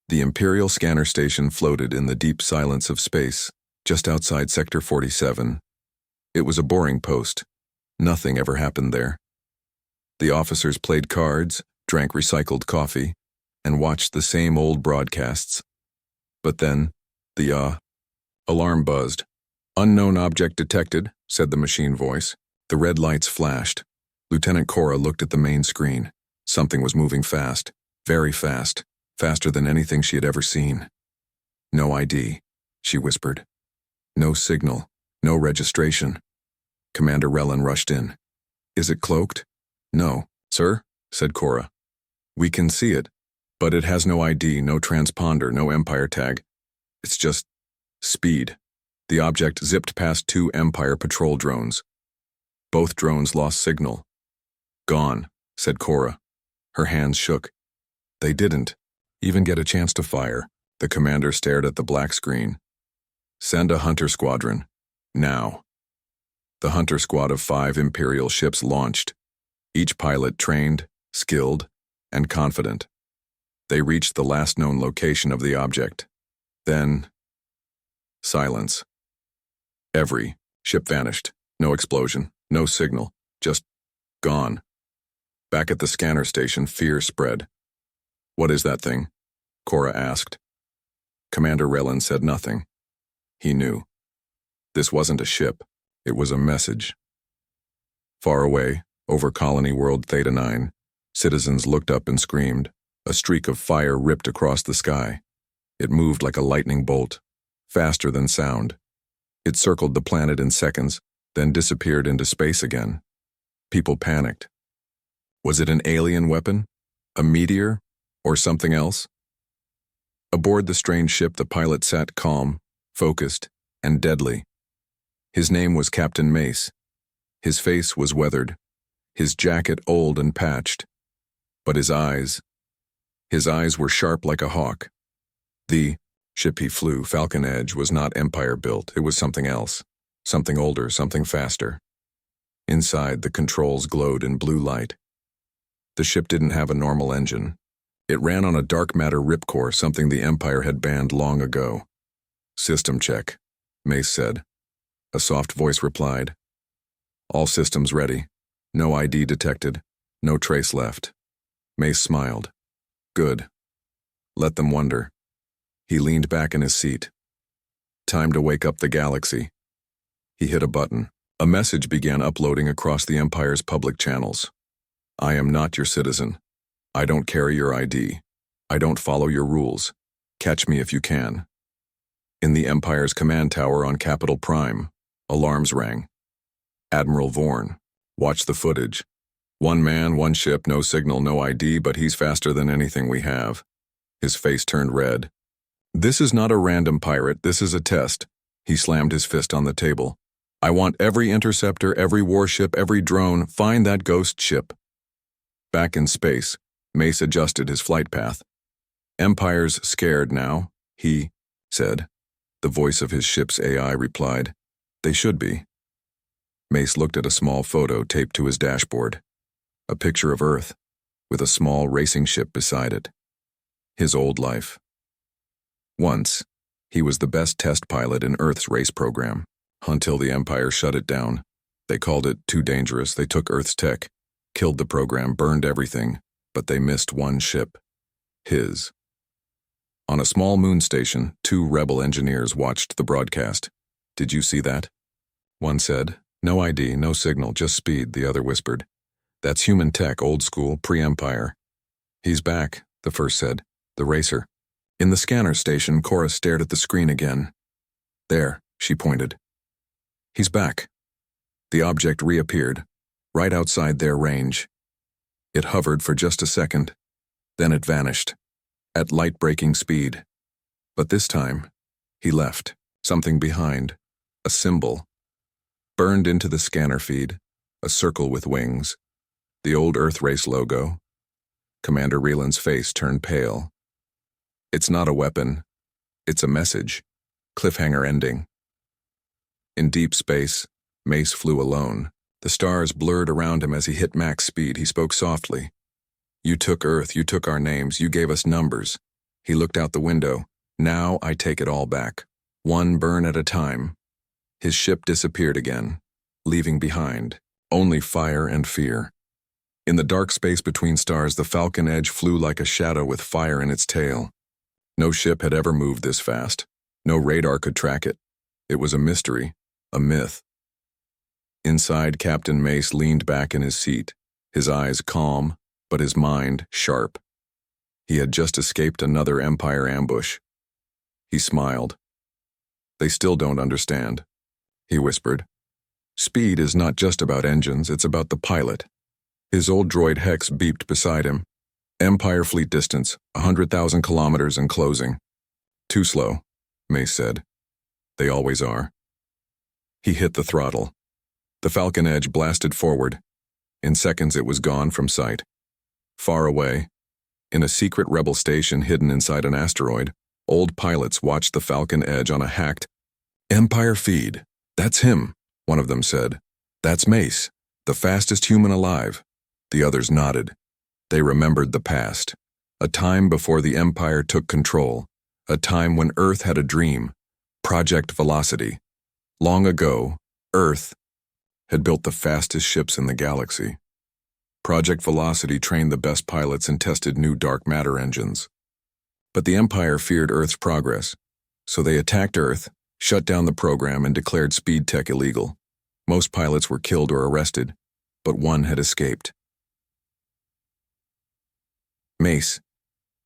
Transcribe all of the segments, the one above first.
The Imperial scanner station floated in the deep silence of space, just outside Sector 47. It was a boring post. Nothing ever happened there. The officers played cards, drank recycled coffee, and watched the same old broadcasts. But then, the alarm buzzed. "Unknown object detected," said the machine voice. The red lights flashed. Lieutenant Cora looked at the main screen. Something was moving fast, very fast, faster than anything she had ever seen. "No ID," she whispered. "No signal, no registration." Commander Relin rushed in. "Is it cloaked?" "No, sir," said Cora. "We can see it, but it has no ID, no transponder, no Empire tag. It's just speed." The object zipped past 2 Empire patrol drones. Both drones lost signal. "Gone," said Cora. Her hands shook. They didn't even get a chance to fire. The commander stared at the black screen. "Send a hunter squadron. Now." The hunter squad of 5 Imperial ships launched, each pilot trained, skilled, and confident. They reached the last known location of the object. Then, silence. Every ship vanished. No explosion, no signal, just gone. Back at the scanner station, fear spread. "What is that thing?" Cora asked. Commander Relin said nothing. He knew. This wasn't a ship. It was a message. Far away, over Colony World Theta 9, citizens looked up and screamed. A streak of fire ripped across the sky. It moved like a lightning bolt, faster than sound. It circled the planet in seconds, then disappeared into space again. People panicked. Was it an alien weapon? A meteor? Or something else? Aboard the strange ship, the pilot sat calm, focused, and deadly. His name was Captain Mace. His face was weathered, his jacket old and patched. But his eyes were sharp like a hawk. The ship he flew, Falcon Edge, was not Empire-built. It was something else, something older, something faster. Inside, the controls glowed in blue light. The ship didn't have a normal engine. It ran on a dark matter ripcore, something the Empire had banned long ago. "System check," Mace said. A soft voice replied. "All systems ready. No ID detected. No trace left." Mace smiled. "Good. Let them wonder." He leaned back in his seat. Time to wake up the galaxy. He hit a button. A message began uploading across the Empire's public channels. "I am not your citizen. I don't carry your ID. I don't follow your rules. Catch me if you can." In the Empire's command tower on Capital Prime, alarms rang. "Admiral Vorn, watch the footage. 1 man, 1 ship, no signal, no ID, but he's faster than anything we have." His face turned red. "This is not a random pirate, this is a test." He slammed his fist on the table. "I want every interceptor, every warship, every drone, find that ghost ship." Back in space, Mace adjusted his flight path. "Empire's scared now," he said. The voice of his ship's AI replied, "They should be." Mace looked at a small photo taped to his dashboard. A picture of Earth, with a small racing ship beside it. His old life. Once, he was the best test pilot in Earth's race program, until the Empire shut it down. They called it too dangerous. They took Earth's tech, killed the program, burned everything, but they missed 1 ship. His. On a small moon station, 2 rebel engineers watched the broadcast. "Did you see that?" One said. "No ID, no signal, just speed," the other whispered. "That's human tech, old school, pre-Empire." "He's back," the first said. "The racer." In the scanner station, Cora stared at the screen again. "There," she pointed. "He's back." The object reappeared, right outside their range. It hovered for just a second. Then it vanished, at light-breaking speed. But this time, he left, something behind, a symbol. Burned into the scanner feed, a circle with wings, the old Earthrace logo. Commander Relin's face turned pale. "It's not a weapon. It's a message. Cliffhanger ending." In deep space, Mace flew alone. The stars blurred around him as he hit max speed. He spoke softly. "You took Earth, you took our names, you gave us numbers." He looked out the window. Now I take it all back. One burn at a time. His ship disappeared again, leaving behind only fire and fear. In the dark space between stars, the Falcon Edge flew like a shadow with fire in its tail. No ship had ever moved this fast. No radar could track it. It was a mystery, a myth. Inside, Captain Mace leaned back in his seat, his eyes calm, but his mind sharp. He had just escaped another Empire ambush. He smiled. "They still don't understand," he whispered. "Speed is not just about engines, it's about the pilot." His old droid Hex beeped beside him. "Empire fleet distance, 100,000 kilometers and closing." "Too slow," Mace said. "They always are." He hit the throttle. The Falcon Edge blasted forward. In seconds it was gone from sight. Far away, in a secret rebel station hidden inside an asteroid, old pilots watched the Falcon Edge on a hacked Empire feed. "That's him," one of them said. "That's Mace, the fastest human alive." The others nodded. They remembered the past, a time before the Empire took control, a time when Earth had a dream, Project Velocity. Long ago, Earth had built the fastest ships in the galaxy. Project Velocity trained the best pilots and tested new dark matter engines. But the Empire feared Earth's progress, so they attacked Earth, shut down the program, and declared speed tech illegal. Most pilots were killed or arrested, but one had escaped. Mace.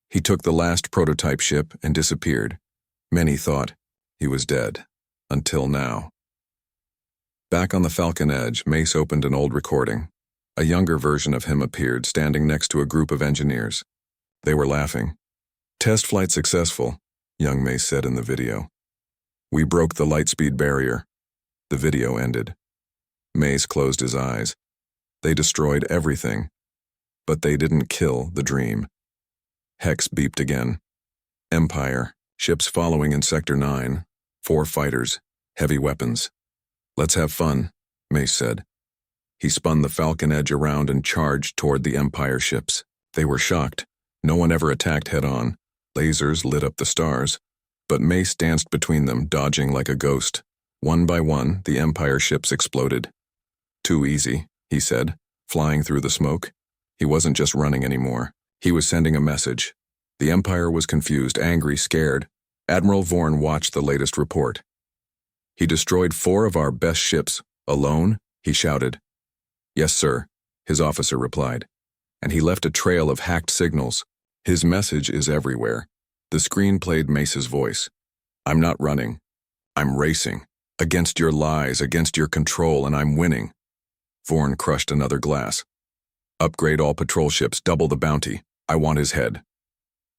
He took the last prototype ship and disappeared. Many thought he was dead, until now. Back on the Falcon Edge, Mace opened an old recording. A younger version of him appeared, standing next to a group of engineers. They were laughing. "Test flight successful," young Mace said in the video. "We broke the lightspeed barrier." The video ended. Mace closed his eyes. They destroyed everything, but they didn't kill the dream. Hex beeped again. Empire, ships following in Sector 9, 4 fighters, heavy weapons. "Let's have fun," Mace said. He spun the Falcon Edge around and charged toward the Empire ships. They were shocked. No one ever attacked head-on. Lasers lit up the stars, but Mace danced between them, dodging like a ghost. One by one, the Empire ships exploded. "Too easy," he said, flying through the smoke. He wasn't just running anymore. He was sending a message. The Empire was confused, angry, scared. Admiral Vorn watched the latest report. "He destroyed 4 of our best ships. Alone?" he shouted. "Yes, sir," his officer replied. "And he left a trail of hacked signals. His message is everywhere." The screen played Mace's voice. "I'm not running. I'm racing. Against your lies, against your control, and I'm winning." Vorn crushed another glass. "Upgrade all patrol ships, double the bounty. I want his head."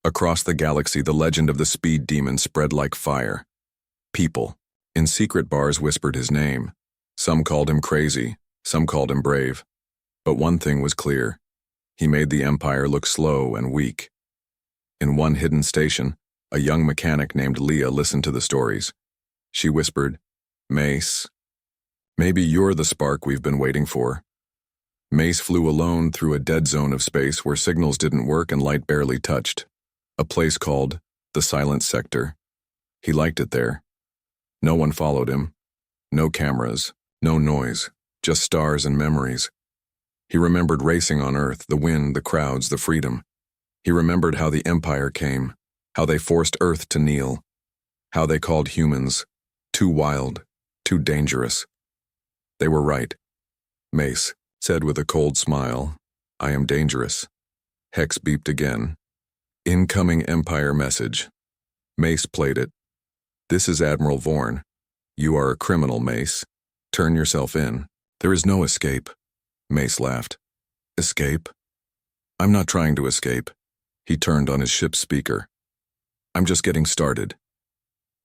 Across the galaxy, the legend of the speed demon spread like fire. People, in secret bars, whispered his name. Some called him crazy, some called him brave. But one thing was clear. He made the Empire look slow and weak. In one hidden station, a young mechanic named Leah listened to the stories. She whispered, "Mace, maybe you're the spark we've been waiting for." Mace flew alone through a dead zone of space where signals didn't work and light barely touched. A place called the Silent Sector. He liked it there. No one followed him. No cameras, no noise, just stars and memories. He remembered racing on Earth, the wind, the crowds, the freedom. He remembered how the Empire came, how they forced Earth to kneel, how they called humans too wild, too dangerous. They were right. Mace said with a cold smile, "I am dangerous." Hex beeped again. Incoming Empire message. Mace played it. "This is Admiral Vorn. You are a criminal, Mace. Turn yourself in. There is no escape." Mace laughed. "Escape? I'm not trying to escape." He turned on his ship's speaker. "I'm just getting started."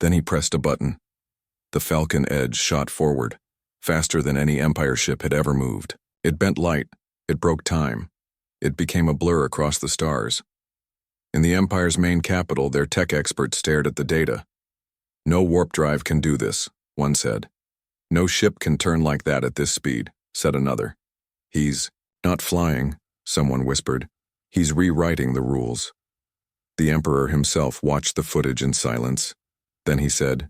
Then he pressed a button. The Falcon Edge shot forward, faster than any Empire ship had ever moved. It bent light. It broke time. It became a blur across the stars. In the Empire's main capital, their tech experts stared at the data. "No warp drive can do this," one said. "No ship can turn like that at this speed," said another. "He's not flying," someone whispered. "He's rewriting the rules." The Emperor himself watched the footage in silence. Then he said,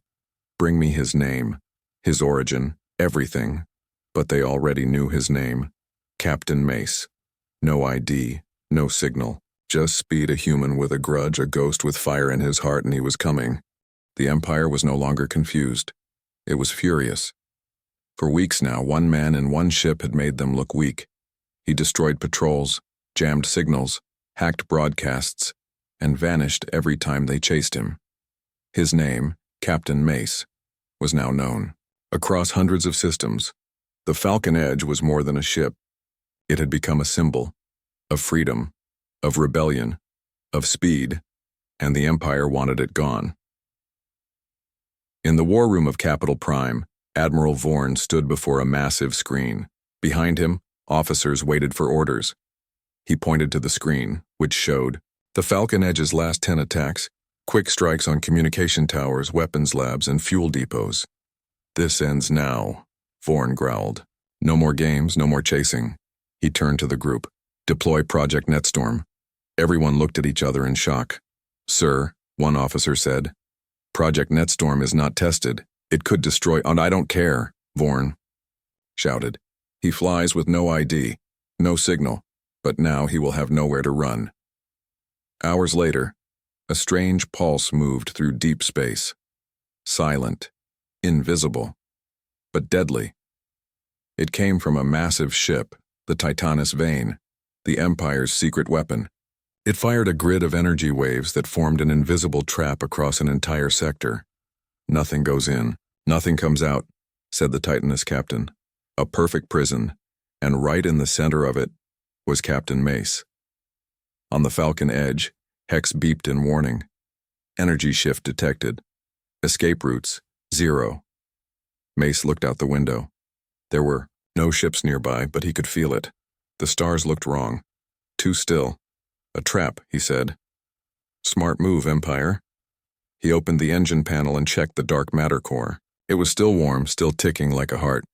"Bring me his name, his origin, everything." But they already knew his name. Captain Mace. No ID, no signal. Just speed, a human with a grudge, a ghost with fire in his heart, and he was coming. The Empire was no longer confused. It was furious. For weeks now, one man in one ship had made them look weak. He destroyed patrols, jammed signals, hacked broadcasts, and vanished every time they chased him. His name, Captain Mace, was now known. Across hundreds of systems, the Falcon Edge was more than a ship. It had become a symbol of freedom, of rebellion, of speed, and the Empire wanted it gone. In the war room of Capital Prime, Admiral Vorn stood before a massive screen. Behind him, officers waited for orders. He pointed to the screen, which showed the Falcon Edge's last 10 attacks, quick strikes on communication towers, weapons labs, and fuel depots. "This ends now," Vorn growled. "No more games, no more chasing." He turned to the group. "Deploy Project Netstorm." Everyone looked at each other in shock. "Sir," one officer said, "Project Netstorm is not tested. It could destroy—" "And I don't care," Vorn shouted. "He flies with no ID, no signal, but now he will have nowhere to run." Hours later, a strange pulse moved through deep space. Silent, invisible, but deadly. It came from a massive ship, the Titanus Vane, the Empire's secret weapon. It fired a grid of energy waves that formed an invisible trap across an entire sector. "Nothing goes in, nothing comes out," said the Titanus captain. A perfect prison, and right in the center of it was Captain Mace. On the Falcon Edge, Hex beeped in warning. Energy shift detected. Escape routes, 0. Mace looked out the window. There were no ships nearby, but he could feel it. The stars looked wrong. Too still. "A trap," he said. "Smart move, Empire." He opened the engine panel and checked the dark matter core. It was still warm, still ticking like a heart.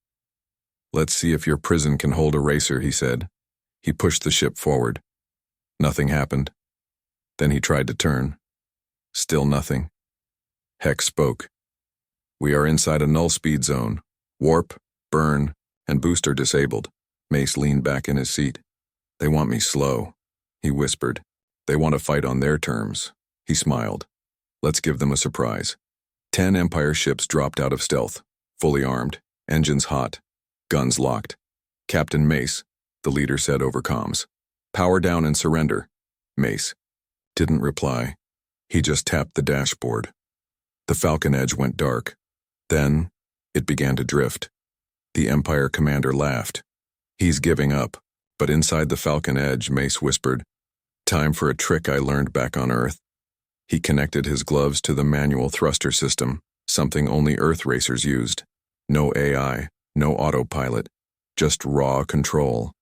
"Let's see if your prison can hold a racer," he said. He pushed the ship forward. Nothing happened. Then he tried to turn. Still nothing. Hex spoke. "We are inside a null speed zone. Warp, burn, and booster disabled." Mace leaned back in his seat. "They want me slow," he whispered. "They want to fight on their terms." He smiled. "Let's give them a surprise." 10 Empire ships dropped out of stealth, fully armed, engines hot, guns locked. "Captain Mace," the leader said over comms. "Power down and surrender." Mace didn't reply. He just tapped the dashboard. The Falcon Edge went dark. Then, it began to drift. The Empire commander laughed. "He's giving up." But inside the Falcon Edge, Mace whispered, "Time for a trick I learned back on Earth." He connected his gloves to the manual thruster system, something only Earth racers used. No AI, no autopilot, just raw control.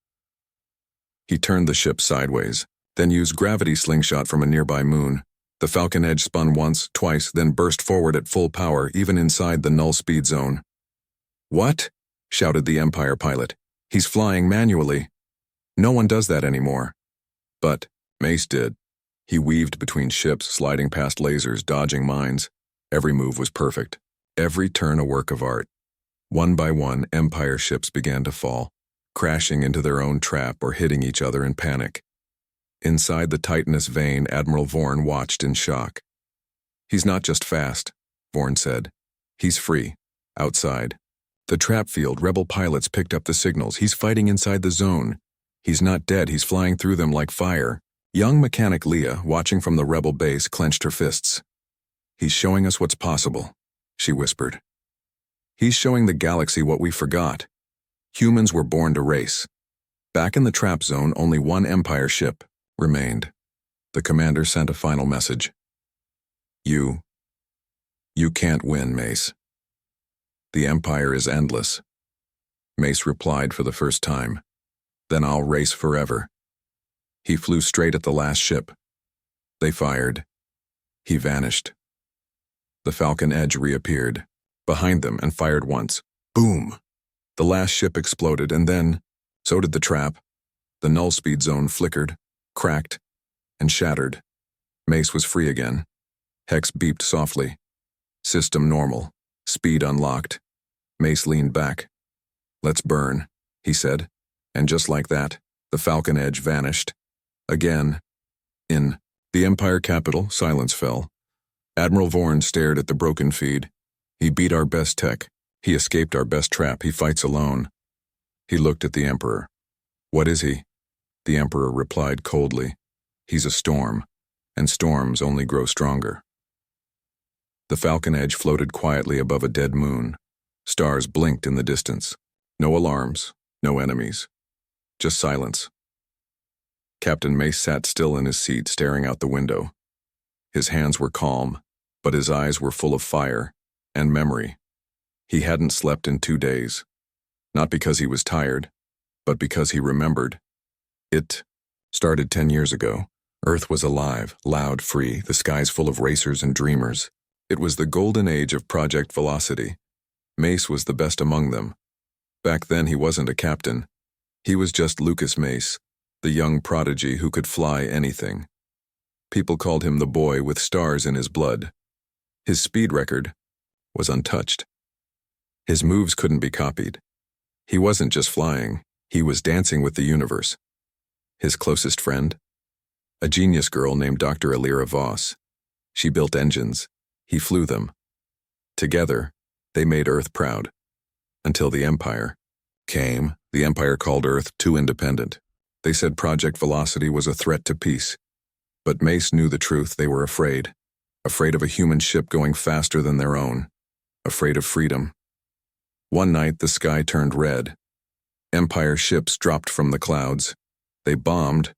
He turned the ship sideways, then used gravity slingshot from a nearby moon. The Falcon Edge spun once, twice, then burst forward at full power, even inside the null speed zone. "What?" shouted the Empire pilot. "He's flying manually." "No one does that anymore." But Mace did. He weaved between ships, sliding past lasers, dodging mines. Every move was perfect. Every turn a work of art. One by one, Empire ships began to fall, crashing into their own trap or hitting each other in panic. Inside the Titanus Vane, Admiral Vorn watched in shock. "He's not just fast," Vorn said. "He's free. Outside. The trap field, rebel pilots picked up the signals. He's fighting inside the zone. He's not dead, he's flying through them like fire." Young mechanic Leah, watching from the rebel base, clenched her fists. "He's showing us what's possible," she whispered. "He's showing the galaxy what we forgot. Humans were born to race." Back in the trap zone, only one Empire ship remained. The commander sent a final message. You can't win, Mace. The Empire is endless." Mace replied for the first time. "Then I'll race forever." He flew straight at the last ship. They fired. He vanished. The Falcon Edge reappeared, behind them, and fired once. Boom! The last ship exploded, and then, so did the trap. The null speed zone flickered, cracked, and shattered. Mace was free again. Hex beeped softly. System normal. Speed unlocked. Mace leaned back. "Let's burn," he said. And just like that, the Falcon Edge vanished. Again. In the Empire capital, silence fell. Admiral Vorn stared at the broken feed. "He beat our best tech. He escaped our best trap. He fights alone." He looked at the Emperor. "What is he?" The Emperor replied coldly. "He's a storm, and storms only grow stronger." The Falcon Edge floated quietly above a dead moon. Stars blinked in the distance. No alarms, no enemies. Just silence. Captain Mace sat still in his seat, staring out the window. His hands were calm, but his eyes were full of fire and memory. He hadn't slept in 2 days. Not because he was tired, but because he remembered. It started 10 years ago. Earth was alive, loud, free, the skies full of racers and dreamers. It was the golden age of Project Velocity. Mace was the best among them. Back then he wasn't a captain. He was just Lucas Mace, the young prodigy who could fly anything. People called him the boy with stars in his blood. His speed record was untouched. His moves couldn't be copied. He wasn't just flying, he was dancing with the universe. His closest friend? A genius girl named Dr. Elira Voss. She built engines. He flew them. Together, they made Earth proud. Until the Empire came, the Empire called Earth too independent. They said Project Velocity was a threat to peace. But Mace knew the truth. They were afraid. Afraid of a human ship going faster than their own. Afraid of freedom. One night, the sky turned red. Empire ships dropped from the clouds. They bombed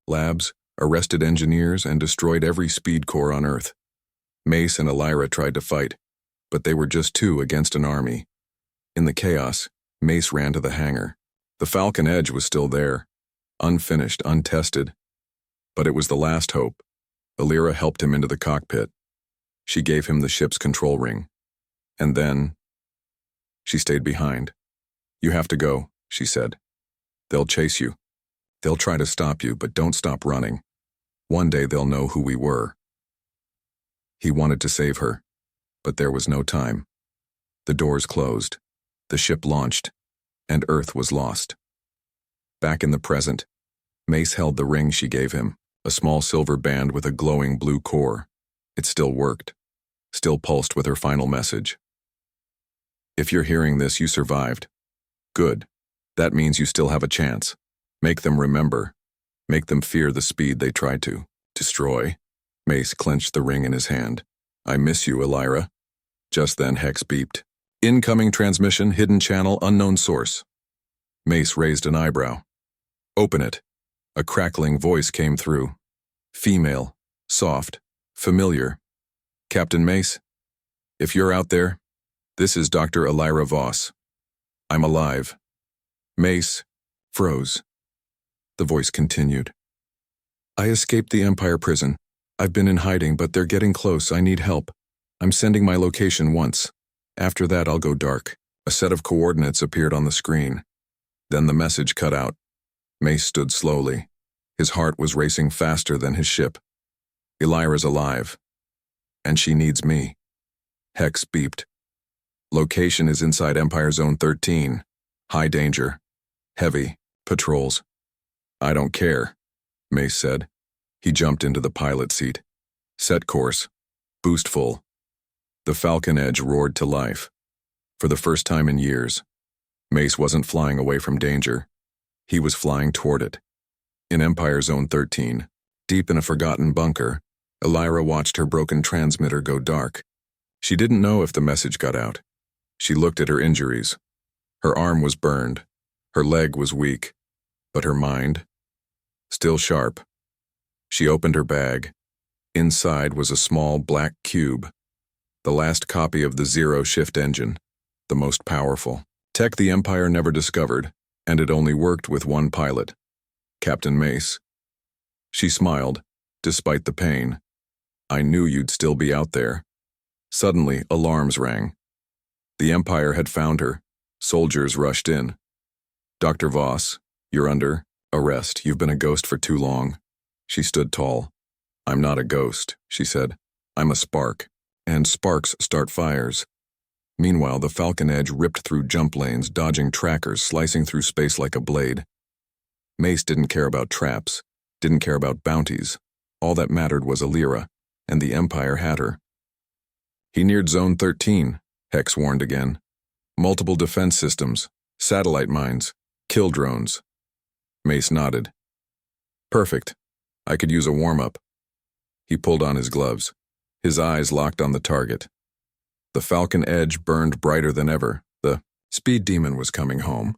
labs, arrested engineers, and destroyed every speed core on Earth. Mace and Elira tried to fight, but they were just two against an army. In the chaos, Mace ran to the hangar. The Falcon Edge was still there, unfinished, untested. But it was the last hope. Elira helped him into the cockpit. She gave him the ship's control ring. And then, she stayed behind. "You have to go," she said. "They'll chase you. They'll try to stop you, but don't stop running. One day they'll know who we were." He wanted to save her, but there was no time. The doors closed, the ship launched, and Earth was lost. Back in the present, Mace held the ring she gave him, a small silver band with a glowing blue core. It still worked, still pulsed with her final message. "If you're hearing this, you survived. Good. That means you still have a chance. Make them remember. Make them fear the speed they tried to destroy." Mace clenched the ring in his hand. "I miss you, Elira." Just then, Hex beeped. "Incoming transmission, hidden channel, unknown source." Mace raised an eyebrow. "Open it." A crackling voice came through. Female, soft, familiar. "Captain Mace, if you're out there, this is Dr. Elira Voss. I'm alive." Mace froze. The voice continued. "I escaped the Empire prison. I've been in hiding, but they're getting close. I need help. I'm sending my location once. After that, I'll go dark." A set of coordinates appeared on the screen. Then the message cut out. Mace stood slowly. His heart was racing faster than his ship. "Elira's alive. And she needs me." Hex beeped. "Location is inside Empire Zone 13. High danger. Heavy. Patrols." "I don't care," Mace said. He jumped into the pilot seat. Set course. Boost full. The Falcon Edge roared to life. For the first time in years, Mace wasn't flying away from danger. He was flying toward it. In Empire Zone 13, deep in a forgotten bunker, Elira watched her broken transmitter go dark. She didn't know if the message got out. She looked at her injuries. Her arm was burned. Her leg was weak. But her mind? Still sharp. She opened her bag. Inside was a small black cube. The last copy of the zero-shift engine. The most powerful. Tech the Empire never discovered, and it only worked with one pilot. Captain Mace. She smiled, despite the pain. "I knew you'd still be out there." Suddenly, alarms rang. The Empire had found her. Soldiers rushed in. "Dr. Voss, you're under arrest. You've been a ghost for too long." She stood tall. I'm not a ghost, she said. I'm a spark, and sparks start fires. Meanwhile, the Falcon Edge ripped through jump lanes, dodging trackers, slicing through space like a blade. Mace didn't care about traps, didn't care about bounties. All that mattered was Illyra, and the Empire had her. He neared Zone 13, Hex warned again. Multiple defense systems, satellite mines, kill drones. Mace nodded. Perfect. I could use a warm-up. He pulled on his gloves. His eyes locked on the target. The Falcon Edge burned brighter than ever. The speed demon was coming home.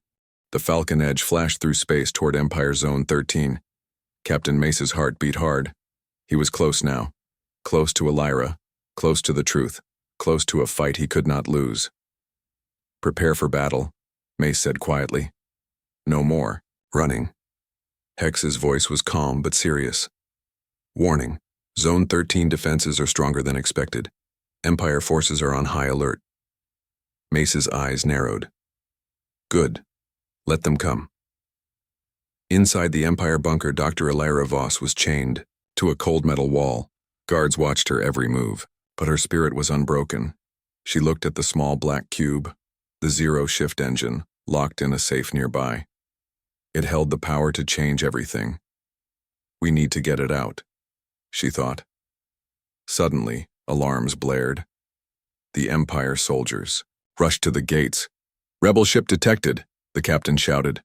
The Falcon Edge flashed through space toward Empire Zone 13. Captain Mace's heart beat hard. He was close now. Close to Illyra. Close to the truth. Close to a fight he could not lose. Prepare for battle, Mace said quietly. No more running. Hex's voice was calm but serious. Warning. Zone 13 defenses are stronger than expected. Empire forces are on high alert. Mace's eyes narrowed. Good. Let them come. Inside the Empire bunker, Dr. Illyra Voss was chained to a cold metal wall. Guards watched her every move, but her spirit was unbroken. She looked at the small black cube, the zero-shift engine, locked in a safe nearby. It held the power to change everything. We need to get it out, she thought. Suddenly, alarms blared. The Empire soldiers rushed to the gates. Rebel ship detected, the captain shouted.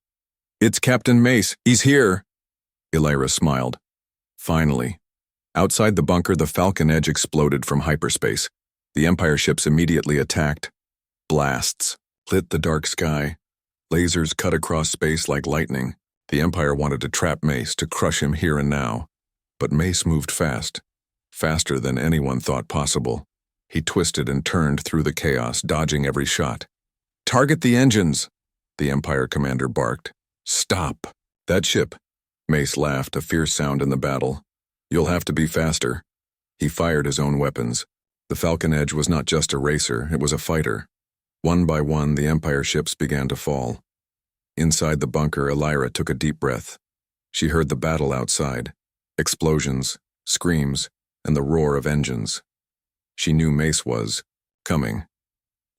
It's Captain Mace, he's here! Illyra smiled. Finally. Outside the bunker, the Falcon Edge exploded from hyperspace. The Empire ships immediately attacked. Blasts lit the dark sky. Lasers cut across space like lightning. The Empire wanted to trap Mace, to crush him here and now. But Mace moved fast. Faster than anyone thought possible. He twisted and turned through the chaos, dodging every shot. Target the engines, the Empire commander barked. Stop. That ship. Mace laughed, a fierce sound in the battle. You'll have to be faster. He fired his own weapons. The Falcon Edge was not just a racer, it was a fighter. One by one, the Empire ships began to fall. Inside the bunker, Illyra took a deep breath. She heard the battle outside. Explosions, screams, and the roar of engines. She knew Mace was coming.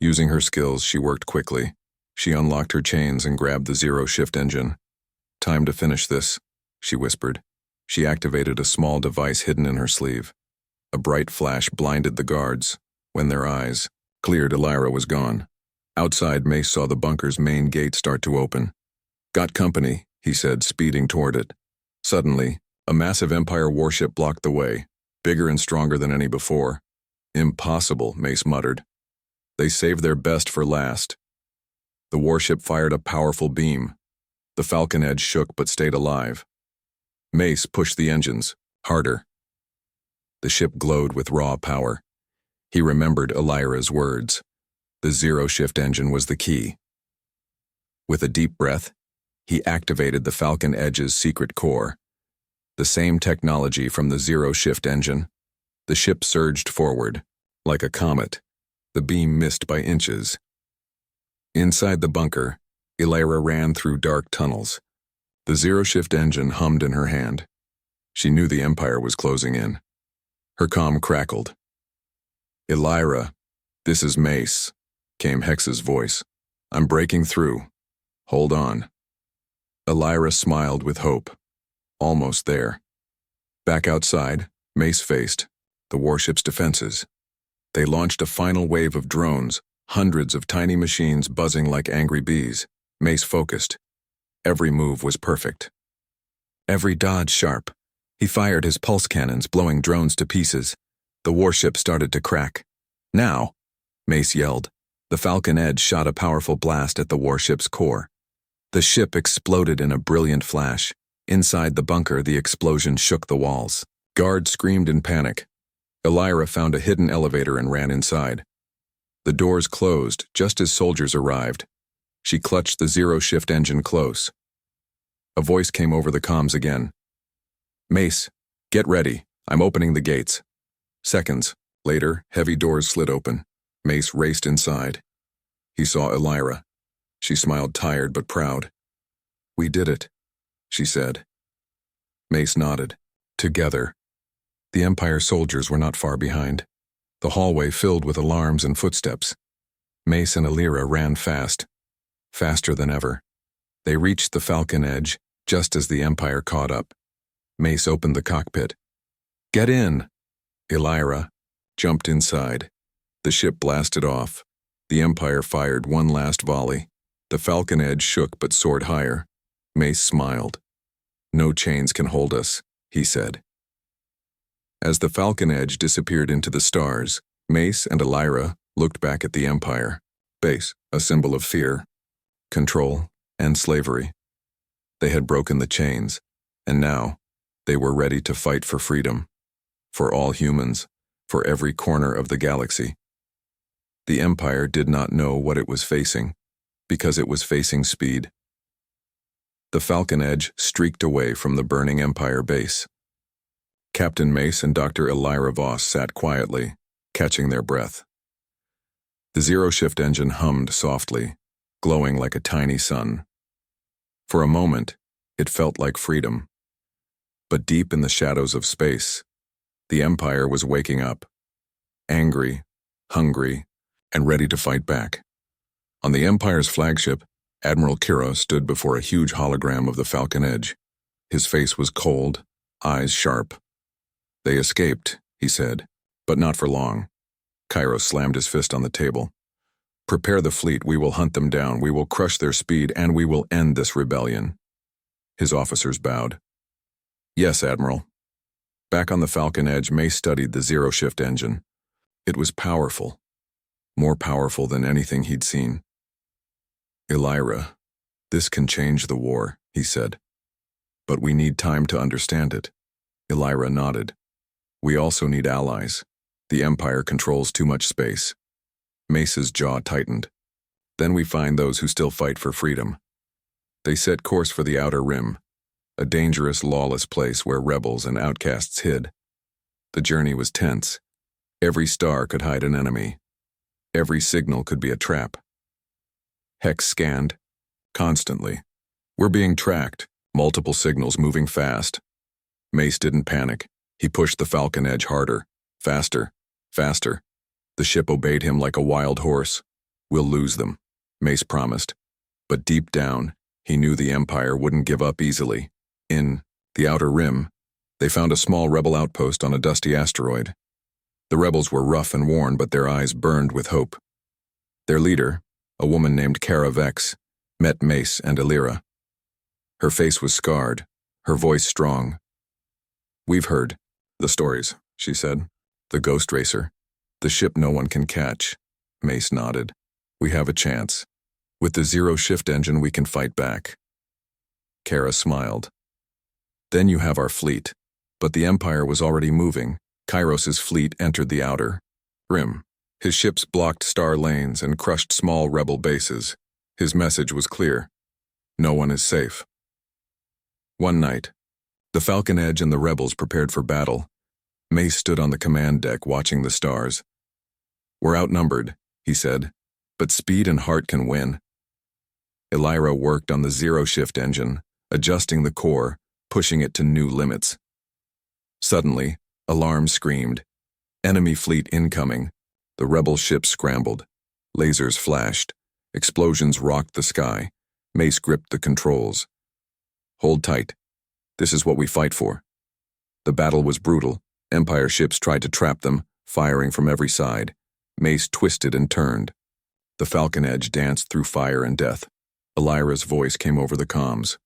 Using her skills, she worked quickly. She unlocked her chains and grabbed the zero-shift engine. Time to finish this, she whispered. She activated a small device hidden in her sleeve. A bright flash blinded the guards. When their eyes cleared, Illyra was gone. Outside, Mace saw the bunker's main gate start to open. Got company, he said, speeding toward it. Suddenly, a massive Empire warship blocked the way, bigger and stronger than any before. Impossible, Mace muttered. They saved their best for last. The warship fired a powerful beam. The Falcon Edge shook but stayed alive. Mace pushed the engines, harder. The ship glowed with raw power. He remembered Illyra's words. The zero-shift engine was the key. With a deep breath, he activated the Falcon Edge's secret core. The same technology from the zero-shift engine. The ship surged forward, like a comet. The beam missed by inches. Inside the bunker, Illyra ran through dark tunnels. The zero-shift engine hummed in her hand. She knew the Empire was closing in. Her comm crackled. Illyra, this is Mace, came Hex's voice. I'm breaking through. Hold on. Illyra smiled with hope. Almost there. Back outside, Mace faced the warship's defenses. They launched a final wave of drones, hundreds of tiny machines buzzing like angry bees. Mace focused. Every move was perfect. Every dodge sharp. He fired his pulse cannons, blowing drones to pieces. The warship started to crack. Now, Mace yelled. The Falcon Edge shot a powerful blast at the warship's core. The ship exploded in a brilliant flash. Inside the bunker, the explosion shook the walls. Guards screamed in panic. Illyra found a hidden elevator and ran inside. The doors closed just as soldiers arrived. She clutched the zero-shift engine close. A voice came over the comms again. Mace, get ready. I'm opening the gates. Seconds later, heavy doors slid open. Mace raced inside. He saw Illyra. She smiled, tired but proud. We did it, she said. Mace nodded. Together. The Empire soldiers were not far behind, the hallway filled with alarms and footsteps. Mace and Alira ran fast, faster than ever. They reached the Falcon Edge just as the Empire caught up. Mace opened the cockpit. "Get in!" Alira jumped inside. The ship blasted off. The Empire fired one last volley. The Falcon Edge shook but soared higher. Mace smiled. "No chains can hold us," he said. As the Falcon Edge disappeared into the stars, Mace and Alira looked back at the Empire. Base, a symbol of fear, control, and slavery. They had broken the chains, and now they were ready to fight for freedom. For all humans, for every corner of the galaxy. The Empire did not know what it was facing, because it was facing speed. The Falcon Edge streaked away from the burning Empire base. Captain Mace and Dr. Alira Voss sat quietly, catching their breath. The zero-shift engine hummed softly, glowing like a tiny sun. For a moment, it felt like freedom. But deep in the shadows of space, the Empire was waking up, angry, hungry, and ready to fight back. On the Empire's flagship, Admiral Kira stood before a huge hologram of the Falcon Edge. His face was cold, eyes sharp. "They escaped," he said, "but not for long." Kairos slammed his fist on the table. "Prepare the fleet, we will hunt them down, we will crush their speed, and we will end this rebellion." His officers bowed. "Yes, Admiral." Back on the Falcon Edge, Mace studied the zero-shift engine. It was powerful, more powerful than anything he'd seen. "Alira, this can change the war," he said. "But we need time to understand it." Alira nodded. "We also need allies. The Empire controls too much space." Mace's jaw tightened. "Then we find those who still fight for freedom." They set course for the Outer Rim, a dangerous, lawless place where rebels and outcasts hid. The journey was tense. Every star could hide an enemy. Every signal could be a trap. Hex scanned, constantly. "We're being tracked," multiple signals moving fast. Mace didn't panic. He pushed the Falcon Edge harder, faster, faster. The ship obeyed him like a wild horse. "We'll lose them," Mace promised. But deep down, he knew the Empire wouldn't give up easily. In the Outer Rim, they found a small rebel outpost on a dusty asteroid. The rebels were rough and worn, but their eyes burned with hope. Their leader, a woman named Kara Vex, met Mace and Alira. Her face was scarred, her voice strong. "We've heard the stories," she said. "The Ghost Racer, the ship no one can catch." Mace nodded. "We have a chance. With the zero-shift engine, we can fight back." Kara smiled. "Then you have our fleet." But the Empire was already moving. Kairos's fleet entered the Outer Rim. His ships blocked star lanes and crushed small rebel bases. His message was clear. No one is safe. One night, the Falcon Edge and the rebels prepared for battle. Mace stood on the command deck watching the stars. "We're outnumbered," he said, "but speed and heart can win." Alira worked on the zero-shift engine, adjusting the core, pushing it to new limits. Suddenly, alarms screamed. "Enemy fleet incoming." The rebel ship scrambled. Lasers flashed. Explosions rocked the sky. Mace gripped the controls. "Hold tight. This is what we fight for." The battle was brutal. Empire ships tried to trap them, firing from every side. Mace twisted and turned. The Falcon Edge danced through fire and death. Alira's voice came over the comms.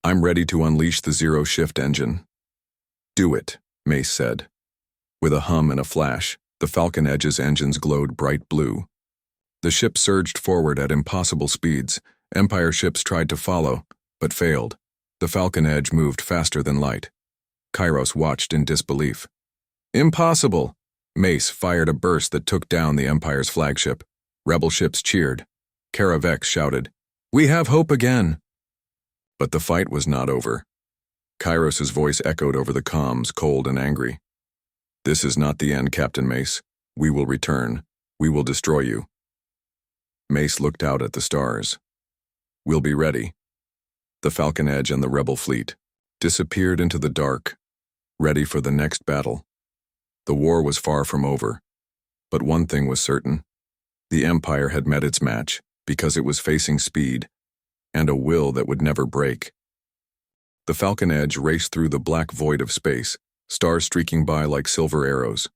"I'm ready to unleash the zero-shift engine." "Do it," Mace said. With a hum and a flash, the Falcon Edge's engines glowed bright blue. The ship surged forward at impossible speeds. Empire ships tried to follow, but failed. The Falcon Edge moved faster than light. Kairos watched in disbelief. "Impossible!" Mace fired a burst that took down the Empire's flagship. Rebel ships cheered. Kara Vex shouted, "We have hope again!" But the fight was not over. Kairos's voice echoed over the comms, cold and angry. "This is not the end, Captain Mace. We will return. We will destroy you." Mace looked out at the stars. "We'll be ready." The Falcon Edge and the rebel fleet disappeared into the dark. ready for the next battle. The war was far from over, but one thing was certain. The Empire had met its match because it was facing speed and a will that would never break. The Falcon Edge raced through the black void of space, stars streaking by like silver arrows.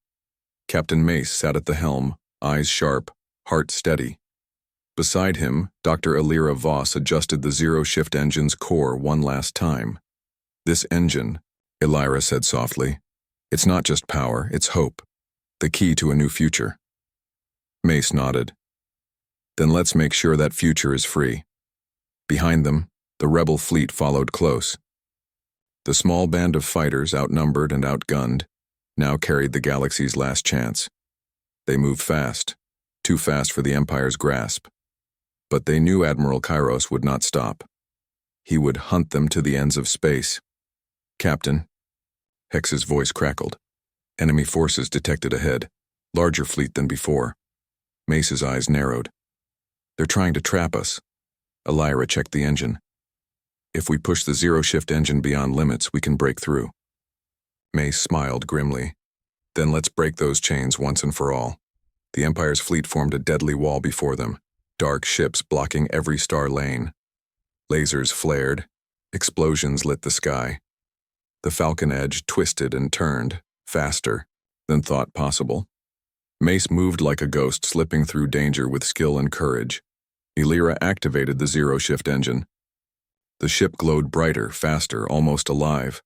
Captain Mace sat at the helm, eyes sharp, heart steady. Beside him, Dr. Elira Voss adjusted the zero-shift engine's core one last time. "This engine," Elira said softly, "it's not just power, it's hope. The key to a new future." Mace nodded. "Then let's make sure that future is free." Behind them, the rebel fleet followed close. The small band of fighters, outnumbered and outgunned, now carried the galaxy's last chance. They moved fast, too fast for the Empire's grasp. But they knew Admiral Kairos would not stop. He would hunt them to the ends of space. "Captain," Hex's voice crackled. Enemy forces detected ahead, larger fleet than before. Mace's eyes narrowed. "They're trying to trap us." Elira checked the engine. "If we push the zero-shift engine beyond limits, we can break through." Mace smiled grimly. "Then let's break those chains once and for all." The Empire's fleet formed a deadly wall before them, dark ships blocking every star lane. Lasers flared. Explosions lit the sky. The Falcon Edge twisted and turned, faster than thought possible. Mace moved like a ghost, slipping through danger with skill and courage. Elira activated the zero-shift engine. The ship glowed brighter, faster, almost alive.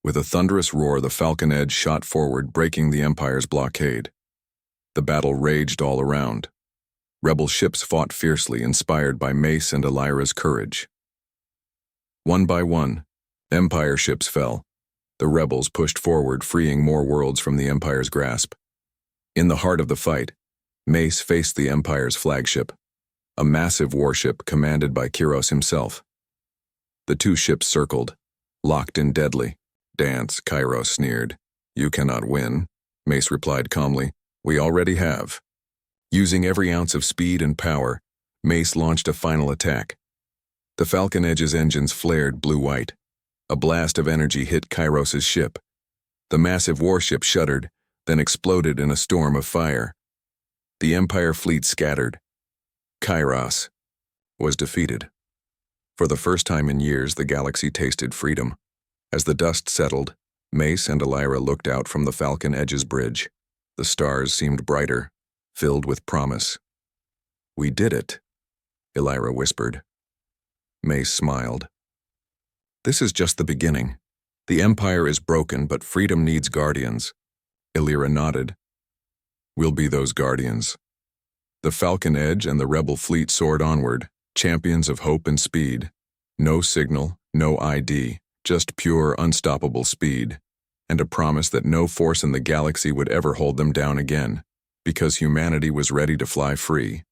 With a thunderous roar, the Falcon Edge shot forward, breaking the Empire's blockade. The battle raged all around. Rebel ships fought fiercely, inspired by Mace and Elira's courage. One by one, Empire ships fell. The rebels pushed forward, freeing more worlds from the Empire's grasp. In the heart of the fight, Mace faced the Empire's flagship, a massive warship commanded by Kairos himself. The two ships circled, locked in deadly. "Dance," Kairos sneered. "You cannot win," Mace replied calmly. "We already have." Using every ounce of speed and power, Mace launched a final attack. The Falcon Edge's engines flared blue-white. A blast of energy hit Kairos' ship. The massive warship shuddered, then exploded in a storm of fire. The Empire fleet scattered. Kairos was defeated. For the first time in years, the galaxy tasted freedom. As the dust settled, Mace and Elira looked out from the Falcon Edge's bridge. The stars seemed brighter, filled with promise. "We did it," Elira whispered. Mace smiled. "This is just the beginning. The Empire is broken, but freedom needs guardians." Elira nodded. "We'll be those guardians." The Falcon Edge and the rebel fleet soared onward, champions of hope and speed. No signal, no ID, just pure, unstoppable speed, and a promise that no force in the galaxy would ever hold them down again, because humanity was ready to fly free.